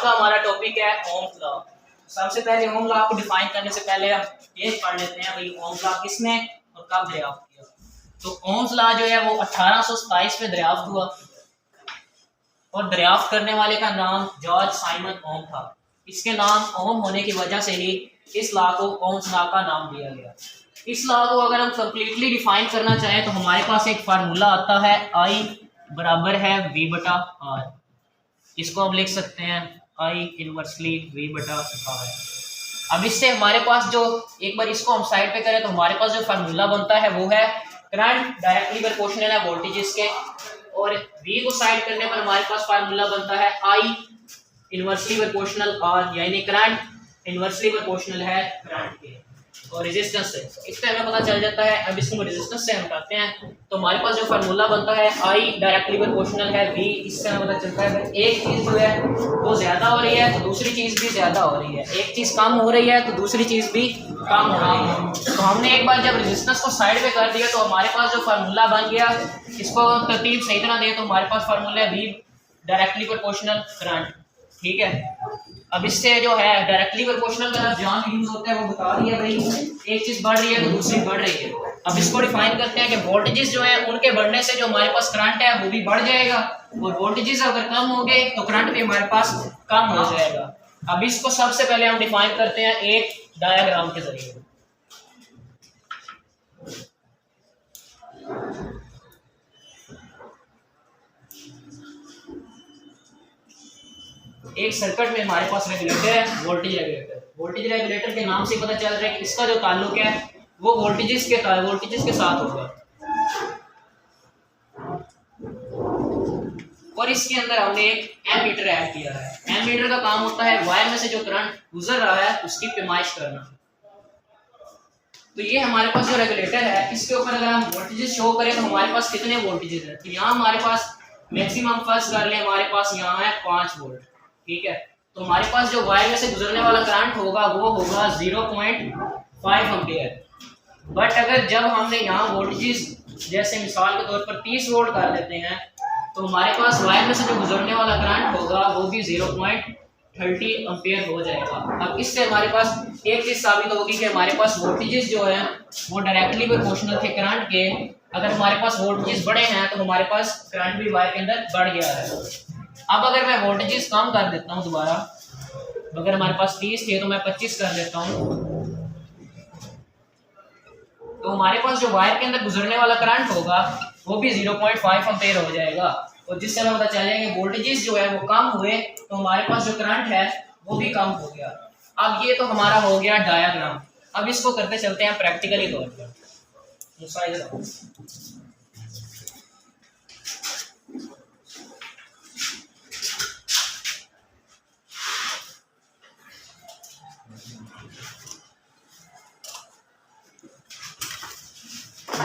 आज का हमारा टॉपिक है ओम्स लॉ। सबसे पहले ओम लॉ को डिफाइन करने से पहले हम ये पढ़ लेते हैं भाई ओम्स लॉ किसने और कब दरियाफ्त किया। तो ओम्स लॉ जो है वो 1827 में दरियाफ्त हुआ और दरियाफ्त करने वाले का नाम जॉर्ज साइमन ओम था। इसके नाम ओम होने की वजह से ही इस लॉ को ओम्स लॉ का नाम दिया गया। इस लॉ को अगर हम कंप्लीटली डिफाइन करना चाहें तो हमारे पास एक फार्मूला आता है आई बराबर है वी बटा आर। इसको हम लिख सकते हैं आई इनवर्सली वी बटा आर। अब इससे हमारे पास जो एक बार इसको हम साइड पे करें तो हमारे पास जो फार्मूला बनता है वो है करंट डायरेक्टली प्रोपोर्शनल है वोल्टेजेस के, और वी को साइड करने पर हमारे पास फार्मूला बनता है आई इनवर्सली प्रोपोर्शनल आर, यानी करंट इनवर्सली प्रोपोर्शनल है करंट के और रेजिस्टेंस से। इससे हमें पता चल जाता है। अब इसको रेजिस्टेंस से हटाते हैं तो हमारे पास जो फार्मूला बनता है आई डायरेक्टली प्रोपोर्शनल है वी। इससे हमें पता चलता है एक चीज जो है वो ज्यादा हो रही है तो दूसरी चीज भी ज्यादा हो रही है, एक चीज कम हो रही है तो दूसरी चीज भी कम हो रही है। तो हमने एक बार जब रेजिस्टेंस को साइड पे कर दिया तो हमारे पास जो फार्मूला बन गया, इसको तरतीब सही तरह दे तो हमारे पास फार्मूला है वी डायरेक्टली प्रोपोर्शनल करंट। ठीक है, अब इससे जो है डायरेक्टली प्रोपोर्शनल का जहाँ यूज होता है वो बता दिया भाई, एक चीज बढ़ रही है तो दूसरी बढ़ रही है। अब इसको डिफाइन करते हैं कि वोल्टेजेस जो है उनके बढ़ने से जो हमारे पास करंट है वो भी बढ़ जाएगा और वोल्टेजेस अगर कम हो गए तो करंट भी हमारे पास कम हो जाएगा। अब इसको सबसे पहले हम डिफाइन करते हैं एक डायग्राम के जरिए। एक सर्किट में हमारे पास रेगुलेटर है वोल्टेज रेगुलेटर। वोल्टेज रेगुलेटर के नाम से पता चल रहा है कि इसका जो ताल्लुक है वो वोल्टेजेस के साथ होगा और इसके अंदर हमने एक एमीटर ऐड किया है। एमीटर का काम होता है वायर में से जो करंट गुजर रहा है उसकी पैमाइश करना। तो ये हमारे पास जो रेगुलेटर है इसके ऊपर अगर हम वोल्टेजेस शो करें तो हमारे पास कितने वोल्टेजेस है, तो यहाँ हमारे पास मैक्सिमम फर्स्ट कर ले हमारे पास यहाँ है 5 वोल्ट। ठीक है, तो हमारे पास जो वायर में से गुजरने वाला करंट होगा वो होगा 0.5 एम्पियर। बट अगर जब हमने यहाँ वोल्टेजेस जैसे मिसाल के तौर पर 30 वोल्ट कर देते हैं तो हमारे पास वायर में से जो गुजरने वाला करंट होगा वो भी 0.30 एम्पियर हो जाएगा। अब इससे हमारे पास एक चीज साबित होगी कि हमारे पास वोल्टेजेस जो है वो डायरेक्टली प्रोपोर्शनल थे करंट के। अगर हमारे पास वोल्टेजेस बढ़े हैं तो हमारे पास करंट भी वायर के अंदर बढ़ गया है। अब अगर मैं वोल्टेजेस कम कर देता हूं दोबारा, अगर हमारे पास 30 थे तो मैं 25 कर देता हूं, तो हमारे पास जो वायर के अंदर गुजरने वाला करंट होगा वो भी 0.5 एम्पीयर हो जाएगा और जिससे हमें पता चलेगा वोल्टेजेस जो है वो कम हुए तो हमारे पास जो करंट है वो भी कम हो गया। अब ये तो हमारा हो गया डायग्राम। अब इसको करते चलते हैं प्रैक्टिकली तौर पर।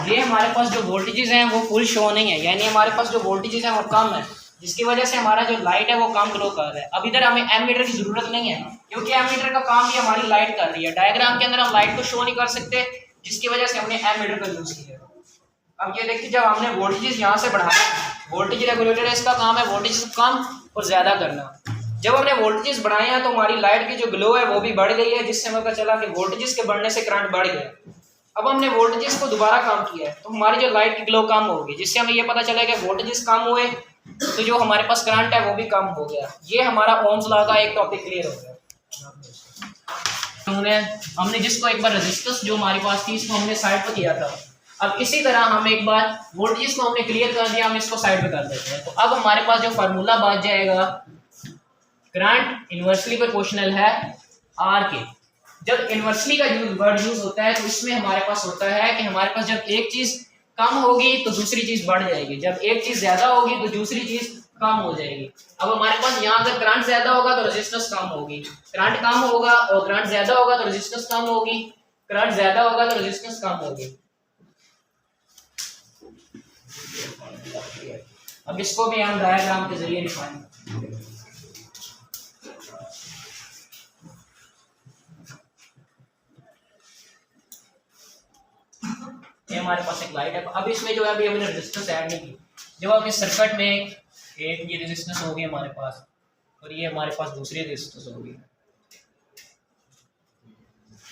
ये हमारे पास जो वोल्टेजेस हैं वो फुल शो नहीं है, यानी हमारे पास जो वोल्टेजेस हैं वो कम है, जिसकी वजह से हमारा जो लाइट है वो कम ग्लो कर रहा है। अब इधर हमें एमीटर की जरूरत नहीं है क्योंकि एमीटर का काम भी हमारी लाइट कर रही है। डायग्राम के अंदर हम लाइट को शो नहीं कर सकते जिसकी वजह से हमने एमीटर का यूज किया। अब ये देखिए जब हमने वोल्टेजेस यहाँ से बढ़ाया, वोल्टेज रेगुलेटर इसका काम है वोल्टेज कम और ज्यादा करना। जब हमने वोल्टेजेस बढ़ाए हैं तो हमारी लाइट की जो ग्लो है वो भी बढ़ गई है, जिससे हमें पता चला कि वोल्टेजेस के बढ़ने से करंट बढ़ गया। अब हमने वोल्टेजेस को दोबारा काम किया है तो हमारी जो लाइट की ग्लो कम होगी, जिससे हमें ये पता चला कि वोल्टेजेस कम हुए तो जो हमारे पास करंट है वो भी कम हो गया। ये हमारा ओम्स लॉ का एक टॉपिक क्लियर हो गया। हमने जिसको एक बार रेजिस्टेंस जो हमारी पास थी इसको हमने साइड पर किया था। अब इसी तरह हम एक बार वोल्टेजेस को हमने क्लियर कर दिया, हम इसको साइड पे कर देते हैं। तो अब हमारे पास जो फार्मूला बच जाएगा करंट इनवर्सली प्रोपोर्शनल है आर के। जब इनवर्सली का वर्ड यूज होता है तो इसमें हमारे पास होता है कि हमारे पास जब एक चीज कम होगी तो दूसरी चीज बढ़ जाएगी, जब एक चीज ज्यादा होगी तो दूसरी चीज कम हो जाएगी। अब हमारे पास यहाँ अगर करंट ज्यादा होगा तो रेजिस्टेंस कम होगी, करंट कम होगा और करंट ज्यादा होगा तो रेजिस्टेंस कम होगी, करंट ज्यादा होगा तो रेजिस्टेंस कम होगी। अब इसको भी हम डायग्राम के जरिए डिफाइन करेंगे। ये हमारे पास एक लाइट है। अब इसमें जो है अभी हमने रेजिस्टेंस ऐड नहीं की। जब आप इस सर्किट में एक ये रेजिस्टेंस होगी हमारे पास और ये हमारे पास दूसरी रेजिस्टेंस होगी।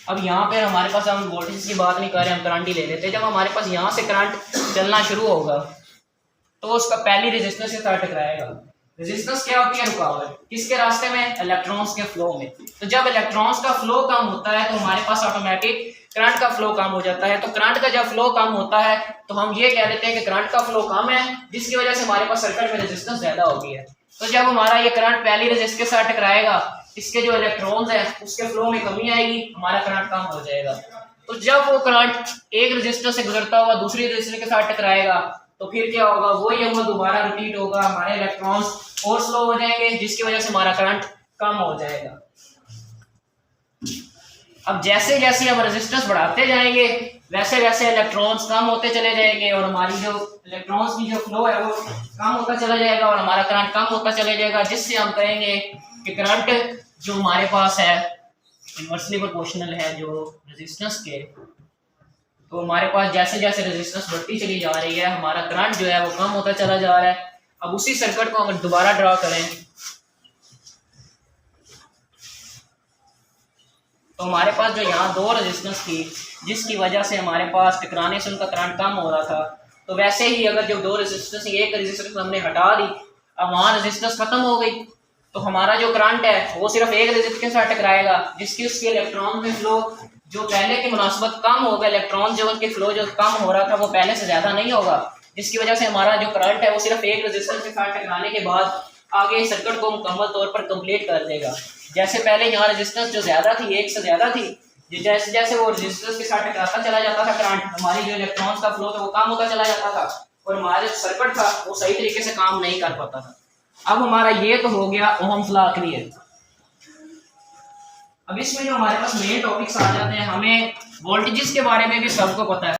अब यहाँ पे हमारे पास, हम वोल्टेज की बात नहीं कर रहे, हम करंट ही ले लेते हैं। जब हमारे पास यहाँ से करंट चलना शुरू होगा तो उसका पहली रेजिस्टेंस के साथ टकराएगा। रेजिस्टेंस क्या होती है? रुकावट। किसके रास्ते में? इलेक्ट्रॉन्स के फ्लो में। तो जब इलेक्ट्रॉन्स का फ्लो कम होता है तो हमारे पास ऑटोमेटिक करंट का फ्लो कम हो जाता है। तो करंट का जब फ्लो कम होता है तो हम ये कह देते हैं कि करंट का फ्लो कम है, जिसकी वजह से हमारे पास सर्किट में रेजिस्टेंस ज्यादा हो गई है। तो जब हमारा ये करंट पहली रेजिस्टेंस के साथ टकराएगा, इसके जो इलेक्ट्रॉन्स है उसके फ्लो में कमी आएगी, हमारा करंट कम हो जाएगा। तो जब वो करंट एक रेजिस्टर से गुजरता हुआ दूसरी रेजिस्टर के साथ टकराएगा तो फिर क्या होगा? वही अमल दोबारा रिपीट होगा, हमारे इलेक्ट्रॉन्स और स्लो हो जाएंगे, जिसकी वजह से हमारा करंट कम हो जाएगा। अब जैसे जैसे हम रेजिस्टेंस बढ़ाते जाएंगे वैसे वैसे इलेक्ट्रॉन्स कम होते चले जाएंगे और हमारी जो इलेक्ट्रॉन्स की जो फ्लो है वो कम होता चला जाएगा और हमारा करंट कम होता चला जाएगा, जिससे हम कहेंगे कि करंट जो हमारे पास है इनवर्सली प्रोपोर्शनल है जो रेजिस्टेंस के। तो हमारे पास जैसे जैसे रेजिस्टेंस बढ़ती चली जा रही है हमारा करंट जो है वो कम होता चला जा रहा है। अब उसी सर्किट को अगर दोबारा ड्रा करें तो हमारे पास जो यहाँ दो रेजिस्टेंस थी जिसकी वजह से हमारे पास टकराने से उनका करंट कम हो रहा था, तो वैसे ही अगर जो दो रेजिस्टेंस एक रेजिस्टेंस हमने हटा दी, अब वहाँ रेजिस्टेंस खत्म हो गई, तो हमारा जो करंट है वो सिर्फ एक रेजिस्टेंस के साथ टकराएगा, जिसकी उसके इलेक्ट्रॉन में फ्लो जो पहले की मुनासिबत कम होगा, इलेक्ट्रॉन जो उनके फ्लो जो कम हो रहा था वो पहले से ज्यादा नहीं होगा, जिसकी वजह से हमारा जो करंट है वो सिर्फ एक रेजिस्टेंस के साथ टकराने के बाद आगे सर्किट को मुकम्मल तौर पर कंप्लीट कर देगा। जैसे पहले यहाँ रेजिस्टेंस जो ज्यादा थी, एक से ज्यादा थी, जैसे जैसे वो रेजिस्टेंस के साथ टकराता चला जाता था करंट, हमारी जो इलेक्ट्रॉन्स का फ्लो था वो कम होता चला जाता था और हमारा जो सर्किट था वो सही तरीके से काम नहीं कर पाता था। अब हमारा ये तो हो गया ओहम्स लॉ क्लियर। अब इसमें जो हमारे पास मेन टॉपिक्स आ जाते हैं, हमें वोल्टेजेस के बारे में भी सबको पता है।